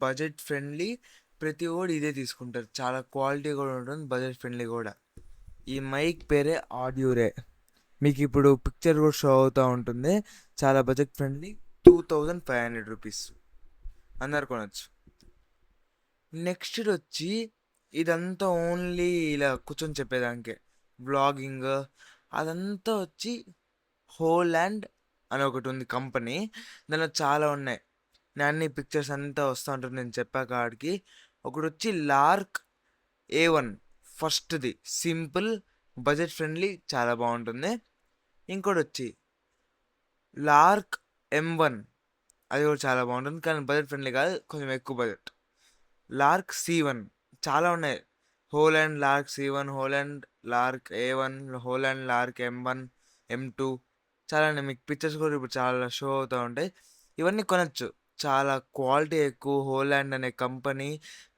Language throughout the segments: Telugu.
Budget friendly. ప్రతి ఓడు ఇదే తీసుకుంటారు. చాలా క్వాలిటీ కూడా ఉంటుంది, బడ్జెట్ ఫ్రెండ్లీ కూడా. ఈ మైక్ పేరే ఆడియోరే. మీకు ఇప్పుడు పిక్చర్ కూడా షో అవుతూ ఉంటుంది. చాలా బడ్జెట్ ఫ్రెండ్లీ, 2500 రూపీస్ అందరు కొనచ్చు. నెక్స్ట్ వచ్చి ఇదంతా ఓన్లీ ఇలా కూర్చొని చెప్పేదానికే, వ్లాగింగ్ అదంతా వచ్చి హోల్యాండ్ అని ఒకటి ఉంది కంపెనీ. దానిలో చాలా ఉన్నాయి. నేను అన్ని పిక్చర్స్ అంతా వస్తూ ఉంటుంది నేను చెప్పాక ఆడికి. ఒకటి వచ్చి లార్క్ A1, ఫస్ట్ది సింపుల్ బడ్జెట్ ఫ్రెండ్లీ, చాలా బాగుంటుంది. ఇంకోటి వచ్చి లార్క్ M1, అది కూడా చాలా బాగుంటుంది, కానీ బడ్జెట్ ఫ్రెండ్లీ కాదు, కొంచెం ఎక్కువ బడ్జెట్. లార్క్ C1, చాలా ఉన్నాయి. Holland lark C1, Holland lark A1, Holland lark M1, M2, చాలా ఉన్నాయి. మీకు పిక్చర్స్ కూడా ఇప్పుడు చాలా షో అవుతూ ఉంటాయి. ఇవన్నీ కొనచ్చు. చాలా క్వాలిటీ ఎక్కువ. హోల్యాండ్ అనే కంపెనీ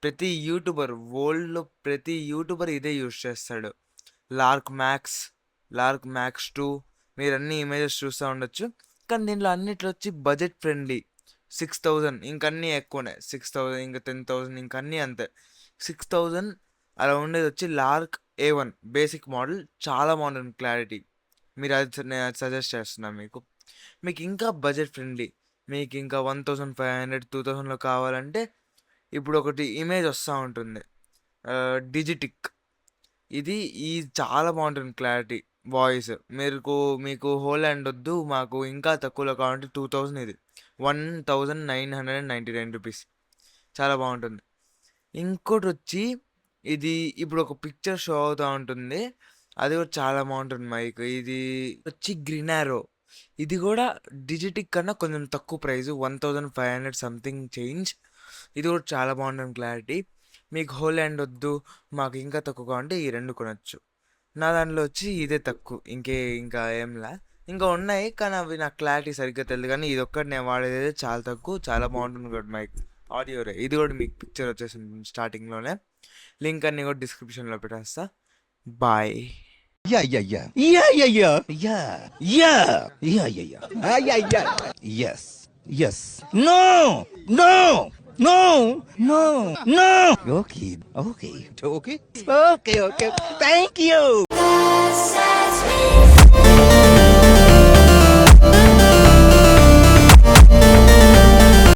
ప్రతి యూట్యూబర్, వరల్డ్లో ప్రతి యూట్యూబర్ ఇదే యూజ్ చేస్తాడు. లార్క్ మ్యాక్స్ 2, మీరు అన్ని ఇమేజెస్ చూస్తూ ఉండొచ్చు. కానీ దీంట్లో అన్నిట్లో వచ్చి బడ్జెట్ ఫ్రెండ్లీ 6000, ఇంకన్నీ ఎక్కువనే. 6000, ఇంకా 10,000, ఇంకన్నీ అంతే. 6000 అలా ఉండేది వచ్చి లార్క్ A1 బేసిక్ మోడల్, చాలా బాగుంటుంది క్లారిటీ. మీరు అది నేను అది సజెస్ట్ చేస్తున్నాను మీకు. మీకు ఇంకా బడ్జెట్ ఫ్రెండ్లీ, మీకు ఇంకా 1500, 2000లో కావాలంటే ఇప్పుడు ఒకటి ఇమేజ్ వస్తూ ఉంటుంది, డిజిటిక్. ఇది చాలా బాగుంటుంది క్లారిటీ, వాయిస్. మీకు హోల్యాండ్ వద్దు, మాకు ఇంకా తక్కువలో కావాలంటే 2000, ఇది 1999 రూపీస్, చాలా బాగుంటుంది. ఇంకోటి వచ్చి ఇది ఇప్పుడు ఒక పిక్చర్ షో అవుతూ ఉంటుంది, అది కూడా చాలా బాగుంటుంది మైక్. ఇది వచ్చి గ్రీనారో. ఇది కూడా డిజిటిక్ కన్నా కొంచెం తక్కువ ప్రైస్, 1500 సంథింగ్ చేంజ్. ఇది కూడా చాలా బాగుంటుంది క్లారిటీ. మీకు హోల్యాండ్ వద్దు, మాకు ఇంకా తక్కువ కావాలంటే ఈ రెండు కొనచ్చు. నా దాంట్లో వచ్చి ఇదే తక్కువ, ఇంకా ఏంలా. ఇంకా ఉన్నాయి కానీ అవి నాకు క్లారిటీ సరిగ్గా తెలియదు. కానీ ఇది ఒక్కటి నేను వాడేది చాలా తక్కువ, చాలా బాగుంటుంది కూడా మైక్. ఆడియోరే. ఇది కూడా మీకు పిక్చర్ వచ్చేసింది స్టార్టింగ్లోనే. లింక్ అన్ని కూడా డిస్క్రిప్షన్లో పెట్టేస్తా. Bye. Yeah, yeah, yeah. Yeah, yeah, yeah. Yeah. Yeah. Yeah, yeah, yeah. Ah, yeah, yeah. Yes. Yes. No. No. No. No. No. Okay. Okay. Okay. Okay. Okay. Thank you.